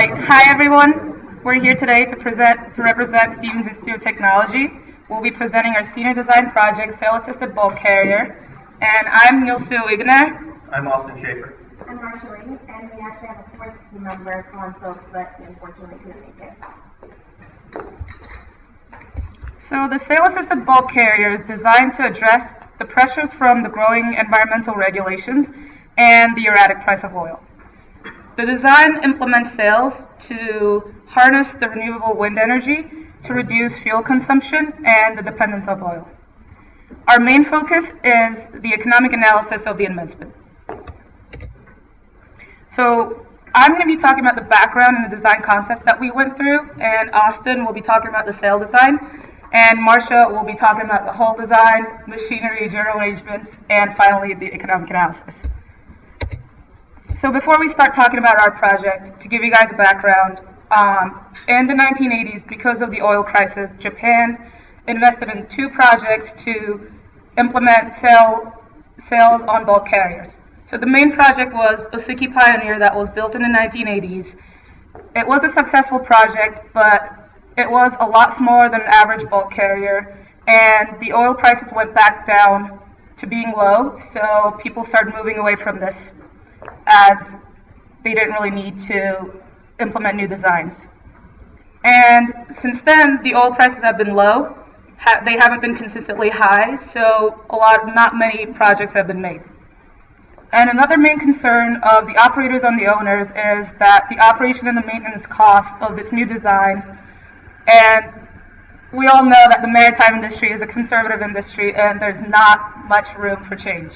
Hi everyone, we're here today to represent Stevens Institute of Technology. We'll be presenting our senior design project, sail-assisted bulk carrier, and I'm Nilsu Uyguner. I'm Austin Shaeffer. I'm Marcia, and we actually have a fourth team member, Colin, but he unfortunately couldn't make it. So the sail-assisted bulk carrier is designed to address the pressures from the growing environmental regulations and the erratic price of oil. The design implements sails to harness the renewable wind energy to reduce fuel consumption and the dependence of oil. Our main focus is the economic analysis of the investment. So I'm going to be talking about the background and the design concepts that we went through, and Austin will be talking about the sail design, and Marcia will be talking about the hull design, machinery, general arrangements, and finally the economic analysis. So before we start talking about our project, to give you guys a background, in the 1980s, because of the oil crisis, Japan invested in 2 projects to implement sails on bulk carriers. So the main project was Osiki Pioneer that was built in the 1980s. It was a successful project, but it was a lot smaller than an average bulk carrier, and the oil prices went back down to being low, so people started moving away from this as they didn't really need to implement new designs. And since then, the oil prices have been low. They haven't been consistently high, so not many projects have been made. And another main concern of the operators and the owners is that the operation and the maintenance cost of this new design, and we all know that the maritime industry is a conservative industry and there's not much room for change.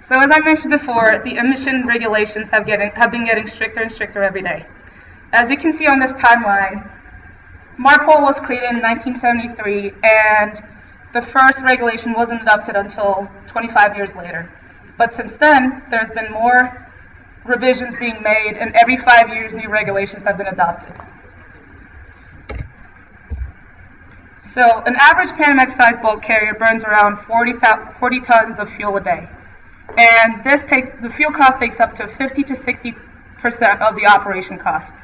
So as I mentioned before, the emission regulations have been getting stricter and stricter every day. As you can see on this timeline, MARPOL was created in 1973, and the first regulation wasn't adopted until 25 years later. But since then, there's been more revisions being made, and every 5 years, new regulations have been adopted. So an average Panamax-sized bulk carrier burns around 40 tons of fuel a day. And the fuel cost takes up to 50 to 60% of the operation cost.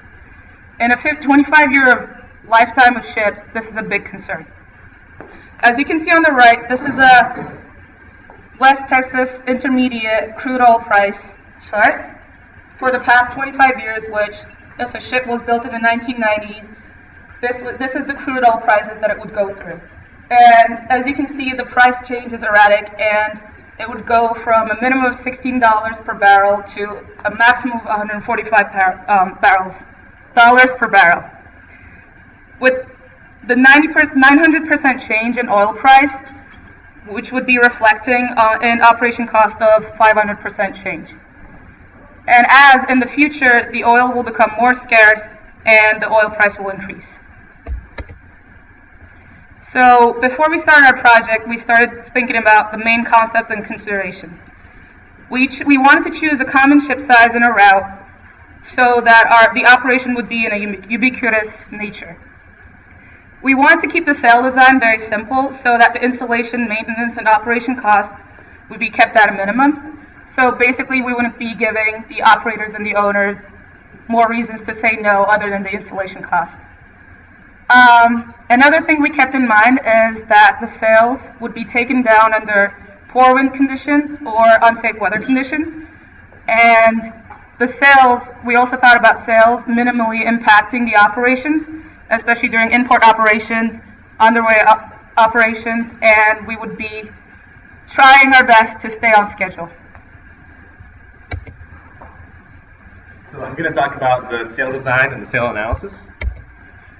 In a 25-year lifetime of ships, this is a big concern. As you can see on the right, this is a West Texas Intermediate crude oil price chart for the past 25 years, which, if a ship was built in the 1990s, this is the crude oil prices that it would go through. And as you can see, the price change is erratic, and it would go from a minimum of $16 per barrel to a maximum of $145 per barrel. With the 900% change in oil price, which would be reflecting an operation cost of 500% change. And as in the future, the oil will become more scarce and the oil price will increase. So before we started our project, we started thinking about the main concepts and considerations. We wanted to choose a common ship size and a route so that the operation would be in a ubiquitous nature. We wanted to keep the sail design very simple so that the installation, maintenance, and operation cost would be kept at a minimum. So basically, we wouldn't be giving the operators and the owners more reasons to say no other than the installation cost. Another thing we kept in mind is that the sails would be taken down under poor wind conditions or unsafe weather conditions. And the sails, we also thought about sails minimally impacting the operations, especially during import operations, underway operations, and we would be trying our best to stay on schedule. So I'm going to talk about the sail design and the sail analysis.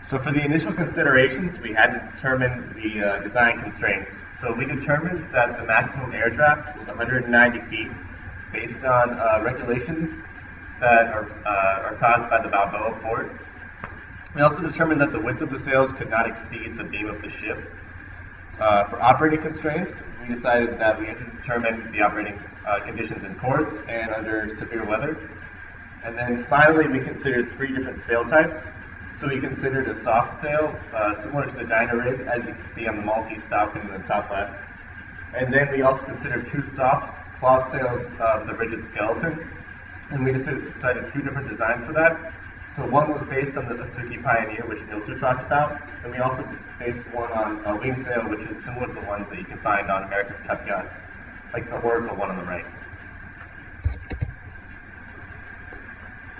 So for the initial considerations, we had to determine the design constraints. So we determined that the maximum air draft was 190 feet based on regulations that are caused by the Balboa port. We also determined that the width of the sails could not exceed the beam of the ship. For operating constraints, we decided that we had to determine the operating conditions in ports and under severe weather. And then finally, we considered 3 different sail types. So we considered a soft sail, similar to the Dyna rig, as you can see on the Maltese Falcon in the top left. And then we also considered 2 softs, cloth sails of the rigid skeleton. And we decided two different designs for that. So one was based on the Asuki Pioneer, which Nilsu talked about, and we also based one on a wing sail, which is similar to the ones that you can find on America's Cup yachts, like the Oracle one on the right.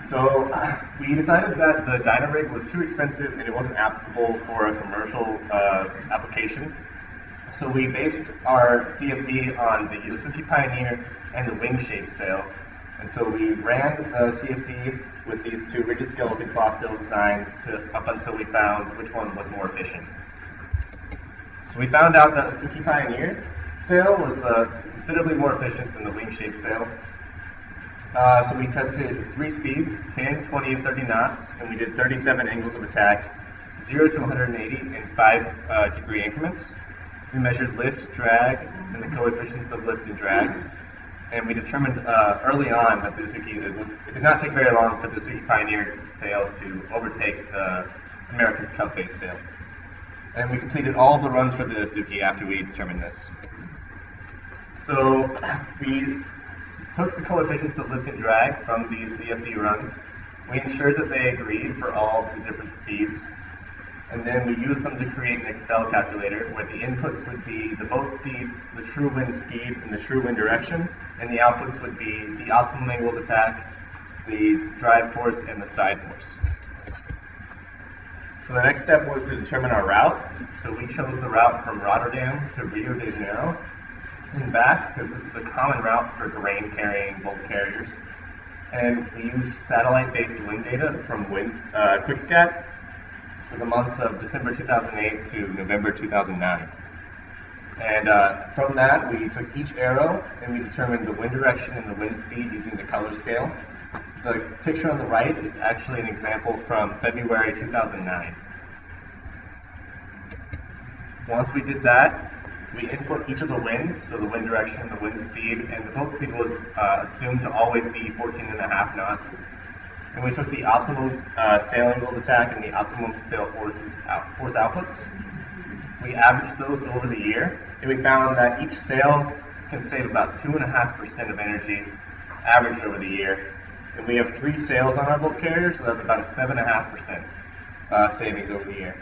So we decided that the dyno rig was too expensive and it wasn't applicable for a commercial application. So we based our CFD on the Asuki Pioneer and the wing shape sail. And so we ran the CFD with these two rigid skeleton cloth sail designs up until we found which one was more efficient. So we found out that the Asuki Pioneer sail was considerably more efficient than the wing shape sail. So we tested 3 speeds, 10, 20, and 30 knots, and we did 37 angles of attack, 0 to 180 in 5-degree increments. We measured lift, drag, and the coefficients of lift and drag. And we determined early on that the Asuki, it did not take very long for the Asuki Pioneer sail to overtake the America's Cup-based sail. And we completed all of the runs for the Asuki after we determined this. So we took the coefficients of lift and drag from these CFD runs. We ensured that they agreed for all the different speeds. And then we used them to create an Excel calculator where the inputs would be the boat speed, the true wind speed, and the true wind direction, and the outputs would be the optimum angle of attack, the drive force, and the side force. So the next step was to determine our route. So we chose the route from Rotterdam to Rio de Janeiro and back, because this is a common route for grain-carrying bulk carriers. And we used satellite-based wind data from QuickScat for the months of December 2008 to November 2009. And from that, we took each arrow and we determined the wind direction and the wind speed using the color scale. The picture on the right is actually an example from February 2009. Once we did that, we input each of the winds, so the wind direction, the wind speed, and the boat speed was assumed to always be 14.5 knots. And we took the optimum sail angle of attack and the optimum sail force outputs. We averaged those over the year, and we found that each sail can save about 2.5% of energy averaged over the year. And we have 3 sails on our bulk carrier, so that's about a 7.5% savings over the year.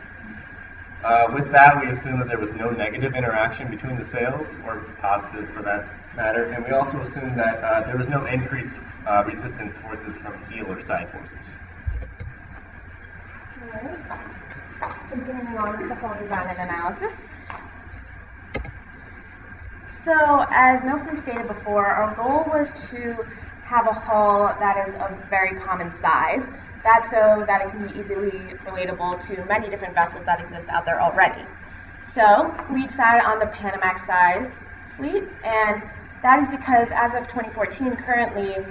With that, we assumed that there was no negative interaction between the sails, or positive for that matter, and we also assumed that there was no increased resistance forces from heel or side forces. Alright. Continuing on with the hull design and analysis. So, as Nilsu stated before, our goal was to have a hull that is of very common size. That's so that it can be easily relatable to many different vessels that exist out there already. So, we decided on the Panamax size fleet, and that is because as of 2014, currently,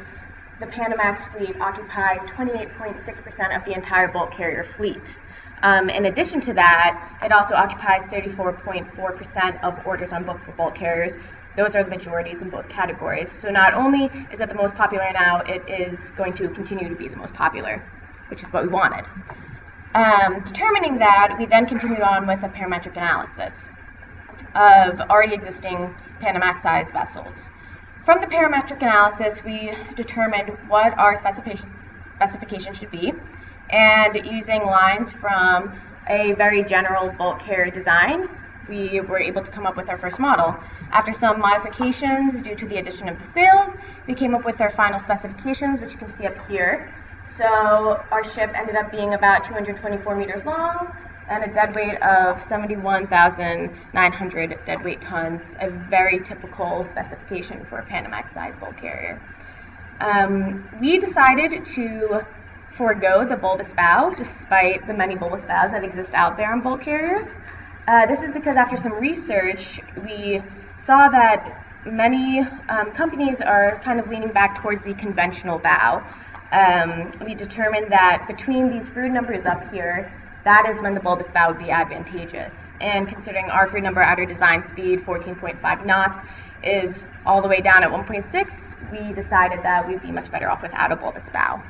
the Panamax fleet occupies 28.6% of the entire bulk carrier fleet. In addition to that, it also occupies 34.4% of orders on book for bulk carriers. Those are the majorities in both categories. So not only is it the most popular now, it is going to continue to be the most popular, which is what we wanted. Determining that, we then continued on with a parametric analysis of already existing Panamax-sized vessels. From the parametric analysis, we determined what our specification should be, and using lines from a very general bulk carrier design, we were able to come up with our first model. After some modifications due to the addition of the sails, we came up with our final specifications, which you can see up here. So our ship ended up being about 224 meters long and a deadweight of 71,900 deadweight tons, a very typical specification for a Panamax-sized bulk carrier. We decided to forego the bulbous bow, despite the many bulbous bows that exist out there on bulk carriers. This is because after some research, we saw that many companies are kind of leaning back towards the conventional bow. We determined that between these Froude numbers up here, that is when the bulbous bow would be advantageous. And considering our Froude number at our design speed, 14.5 knots, is all the way down at 1.6, we decided that we'd be much better off without a bulbous bow.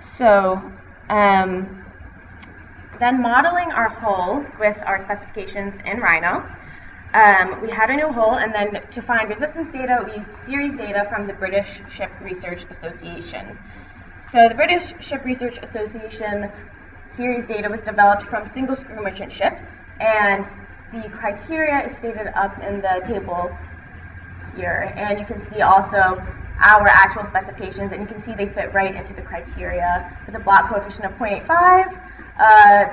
So, then modeling our hull with our specifications in Rhino, We had a new hull, and then to find resistance data, we used series data from the British Ship Research Association. So the British Ship Research Association series data was developed from single screw merchant ships, and the criteria is stated up in the table here, and you can see also our actual specifications, and you can see they fit right into the criteria with a block coefficient of 0.85,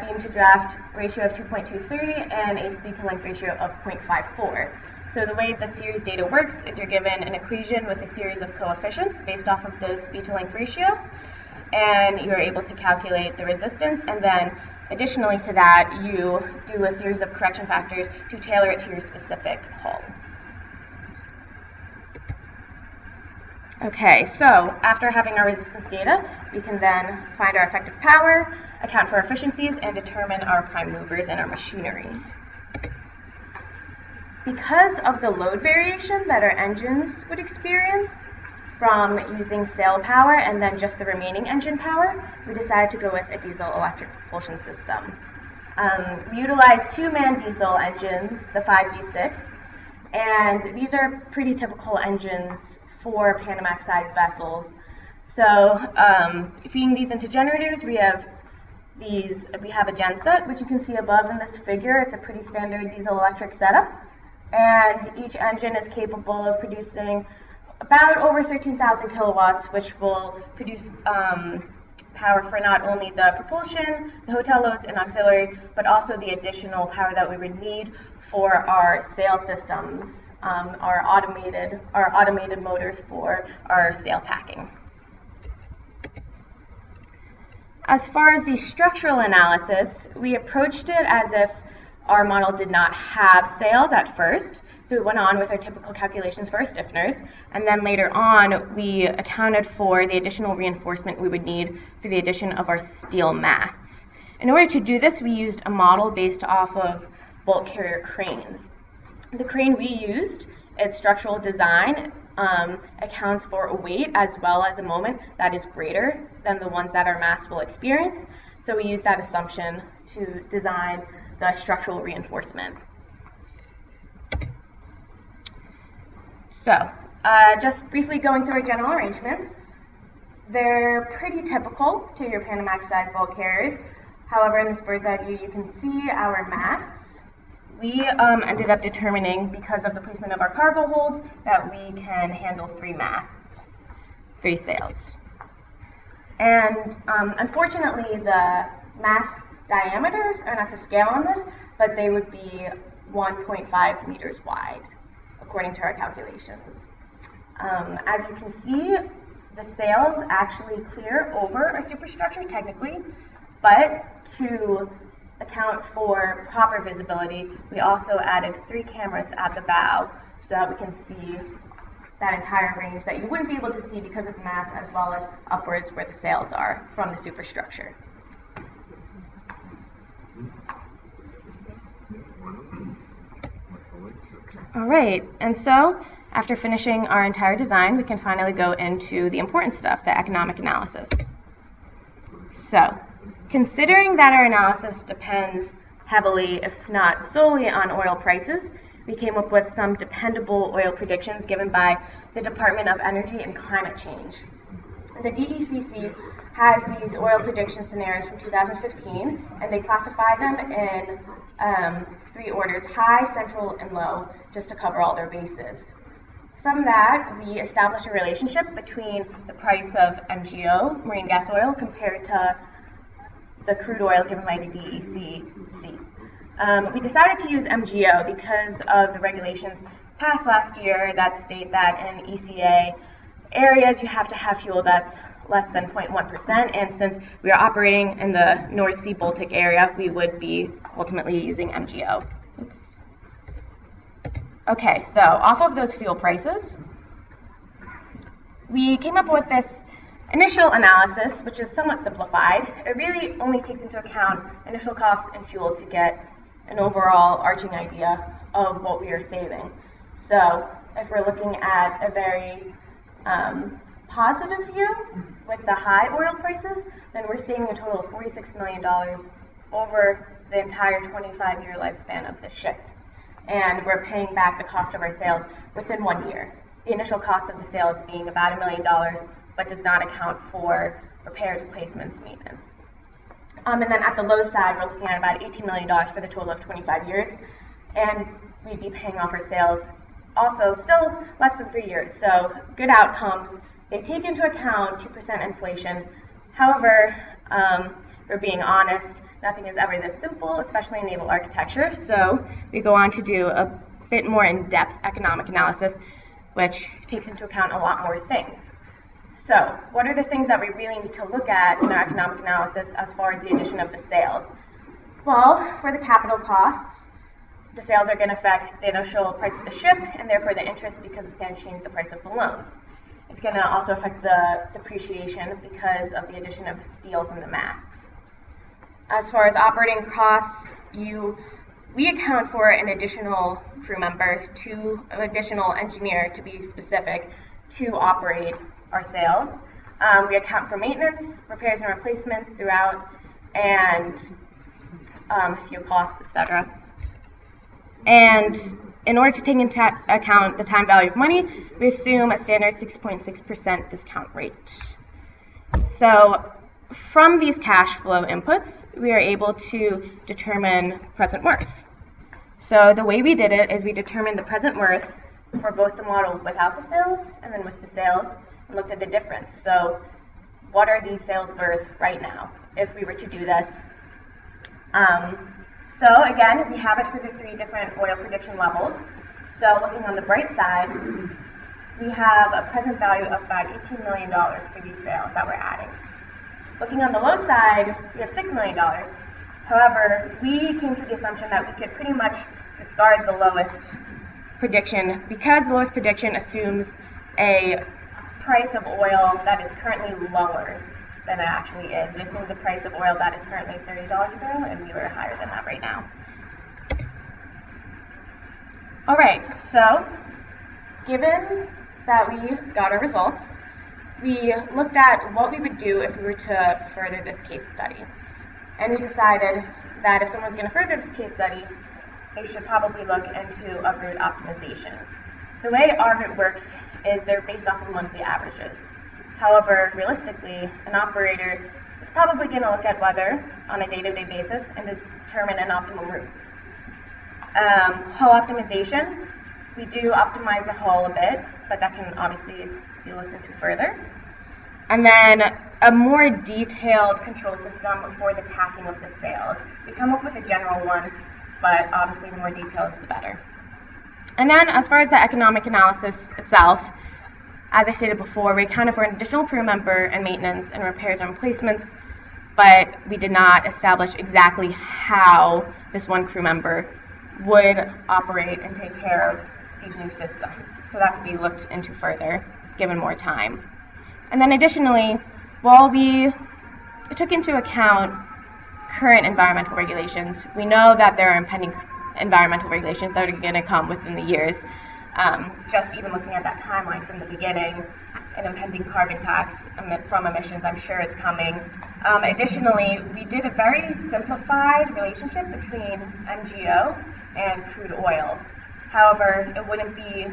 beam to draft ratio of 2.23, and a speed to length ratio of 0.54. So the way the series data works is you're given an equation with a series of coefficients based off of the speed to length ratio, and you're able to calculate the resistance, and then additionally to that, you do a series of correction factors to tailor it to your specific hull. Okay, so after having our resistance data, we can then find our effective power, account for efficiencies, and determine our prime movers and our machinery. Because of the load variation that our engines would experience from using sail power and then just the remaining engine power, we decided to go with a diesel electric propulsion system. We utilized 2-man diesel engines, the 5G6, and these are pretty typical engines for Panamax-sized vessels. So feeding these into generators, we have a genset, which you can see above in this figure. It's a pretty standard diesel-electric setup, and each engine is capable of producing about over 13,000 kilowatts, which will produce power for not only the propulsion, the hotel loads, and auxiliary, but also the additional power that we would need for our sail systems, our automated motors for our sail tacking. As far as the structural analysis, we approached it as if our model did not have sails at first, so we went on with our typical calculations for our stiffeners, and then later on we accounted for the additional reinforcement we would need for the addition of our steel masts. In order to do this, we used a model based off of bulk carrier cranes. The crane we used, its structural design, accounts for a weight as well as a moment that is greater than the ones that our mast will experience, so we used that assumption to design the structural reinforcement. So, just briefly going through our general arrangements, they're pretty typical to your Panamax-sized bulk carriers. However, in this bird's eye view, you can see our masts. We ended up determining, because of the placement of our cargo holds, that we can handle 3 masts, 3 sails. And unfortunately, the mast diameters are not to scale on this, but they would be 1.5 meters wide, according to our calculations. As you can see, the sails actually clear over our superstructure technically, but to account for proper visibility, we also added 3 cameras at the bow so that we can see that entire range that you wouldn't be able to see because of the mast, as well as upwards where the sails are from the superstructure. All right, and so after finishing our entire design, we can finally go into the important stuff, the economic analysis. So, considering that our analysis depends heavily, if not solely, on oil prices, we came up with some dependable oil predictions given by the Department of Energy and Climate Change. The DECC has these oil prediction scenarios from 2015, and they classify them in 3 orders: high, central, and low, just to cover all their bases. From that, we established a relationship between the price of MGO, marine gas oil, compared to the crude oil given by the DECC. We decided to use MGO because of the regulations passed last year that state that in ECA areas you have to have fuel that's less than 0.1%, and since we are operating in the North Sea Baltic area, we would be ultimately using MGO. Oops. Okay, so off of those fuel prices, we came up with this initial analysis, which is somewhat simplified. It really only takes into account initial costs and fuel to get an overall arching idea of what we are saving. So if we're looking at a very positive view with the high oil prices, then we're saving a total of $46 million over the entire 25-year lifespan of the ship. and we're paying back the cost of our sales within 1 year. The initial cost of the sales being about $1 million, but does not account for repairs, replacements, maintenance. And then at the low side, we're looking at about $18 million for the total of 25 years, and we'd be paying off our sales also still less than 3 years. So good outcomes. They take into account 2% inflation. However, we're being honest, nothing is ever this simple, especially in naval architecture. So we go on to do a bit more in-depth economic analysis, which takes into account a lot more things. So what are the things that we really need to look at in our economic analysis as far as the addition of the sales? Well, for the capital costs, the sales are going to affect the initial price of the ship and therefore the interest because it's going to change the price of the loans. It's going to also affect the depreciation because of the addition of the steel from the masts. As far as operating costs, we account for an additional crew member, an additional engineer to be specific, to operate our sails. We account for maintenance, repairs and replacements throughout, and fuel costs, etc. And in order to take into account the time value of money, we assume a standard 6.6% discount rate. So from these cash flow inputs, we are able to determine present worth. So the way we did it is we determined the present worth for both the model without the sales and then with the sales, and looked at the difference. So what are these sales worth right now if we were to do this? So again, we have it for the 3 different oil prediction levels. So looking on the bright side, we have a present value of about $18 million for these sales that we're adding. Looking on the low side, we have $6 million. However, we came to the assumption that we could pretty much discard the lowest prediction because the lowest prediction assumes a price of oil that is currently lower than it actually is. It assumes a price of oil that is currently $30 a barrel, and we were higher than that right now. All right, so given that we got our results, we looked at what we would do if we were to further this case study. And we decided that if someone's going to further this case study, they should probably look into a route optimization. The way our route works is they're based off of monthly averages. However, realistically, an operator is probably going to look at weather on a day-to-day basis and determine an optimal route. Hull optimization, we do optimize the hull a bit, but that can obviously be looked into further. And then a more detailed control system for the tacking of the sails. We come up with a general one, but obviously the more details, the better. And then as far as the economic analysis itself, as I stated before, we accounted for an additional crew member and maintenance and repairs and replacements, but we did not establish exactly how this one crew member would operate and take care of these new systems. So that could be looked into further, given more time. And then additionally, while we took into account current environmental regulations, we know that there are impending environmental regulations that are going to come within the years. Just even looking at that timeline from the beginning, an impending carbon tax from emissions, I'm sure, is coming. Additionally, we did a very simplified relationship between MGO and crude oil. However, it wouldn't be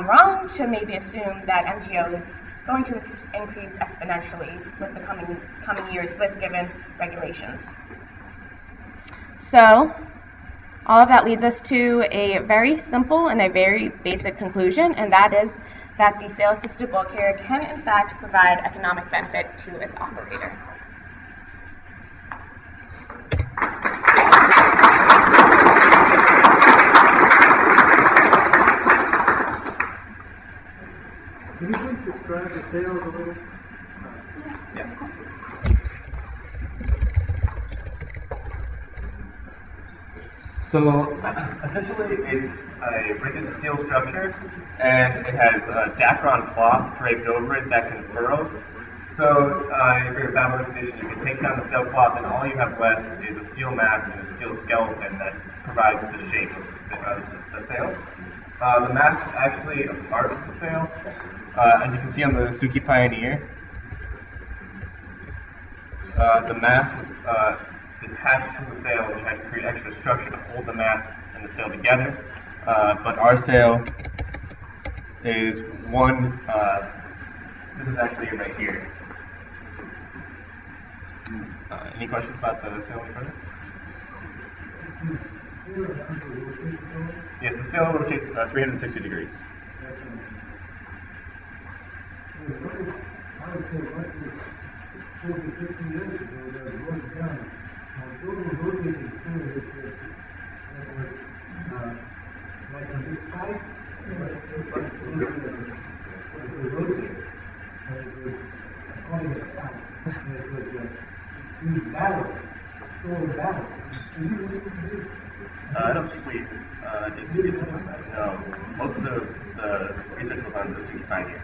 wrong to maybe assume that MGO is going to increase exponentially with the coming years with given regulations. So all of that leads us to a very simple and a very basic conclusion, and that is that the sail-assisted bulk carrier can in fact provide economic benefit to its operator. Can you please describe the sails a little? Yeah. So essentially it's a rigid steel structure and it has a Dacron cloth draped over it that can furrow. So if you're in a bad weather condition, you can take down the sail cloth and all you have left is a steel mast and a steel skeleton that provides the shape of the sail. The mast is actually a part of the sail. As you can see on the Suki Pioneer, the mast was detached from the sail, and you had to create extra structure to hold the mast in and the sail together. But our sail is one, this is actually it right here. Any questions about the sail any further? Yes, the sail rotates 360 degrees. I would say much as 40, 50 years ago, that was going down. Those were rotating sails that was like a big pipe, but it was rotating. And it was calling it a pipe. And it was a huge battle, total battle. Is it what you do? I don't think we did research on that. No, most of the research was on the 65 year.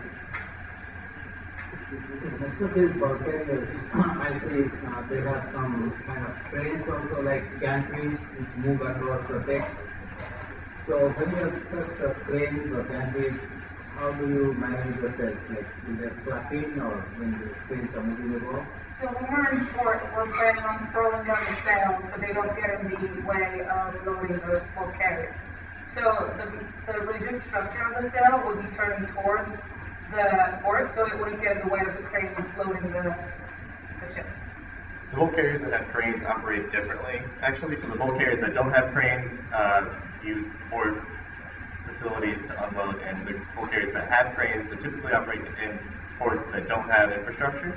Most of these bulk carriers, I see they have some kind of cranes also, like gantries which move across the deck. So when you have such cranes or gantries, how do you manage the sails? Like, is there flapping or when the cranes are moving above? So when we're in port, we're planning on furling down the sails so they don't get in the way of loading the bulk carrier. So the rigid structure of the sail would be turning towards the port, so it wouldn't get in the way of the cranes loading the ship. The bulk carriers that have cranes operate differently. Actually, so the bulk carriers that don't have cranes use port facilities to unload, and the bulk carriers that have cranes typically operate in ports that don't have infrastructure.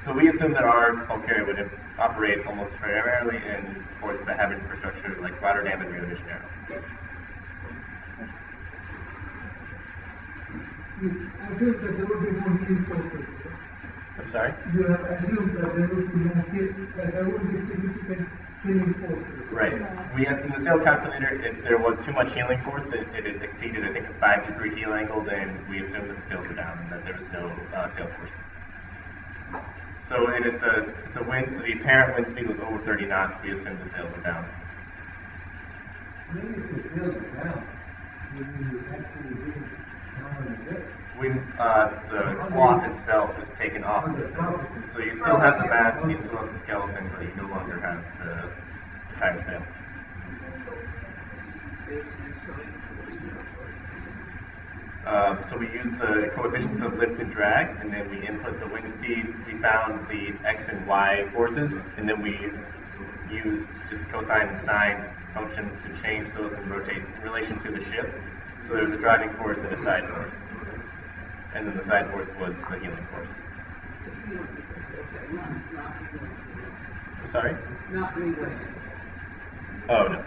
So we assume that our bulk carrier would operate almost primarily in ports that have infrastructure, like Rotterdam and Rio de Janeiro. You assume that there will be more healing forces. I'm sorry? You have assumed that there will be more that there will be significant healing forces. Right. We have, in the sail calculator, if there was too much healing force, it exceeded, I think, a 5-degree heel angle, then we assumed that the sails were down and that there was no sail force. So, and if the apparent wind speed was over 30 knots, we assumed the sails were down. Maybe if the sails are down, maybe you actually didn't down on the deck. When the cloth itself is taken off of the sails. So you still have the mast, and you still have the skeleton, but you no longer have the entire sail. So we use the coefficients of lift and drag, and then we input the wind speed. We found the x and y forces, and then we use just cosine and sine functions to change those and rotate in relation to the ship. So there's a driving force and a side force. And then the side force was the healing force. I'm sorry? Not really. Oh, no.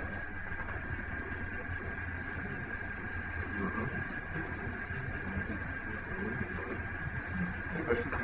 Any questions?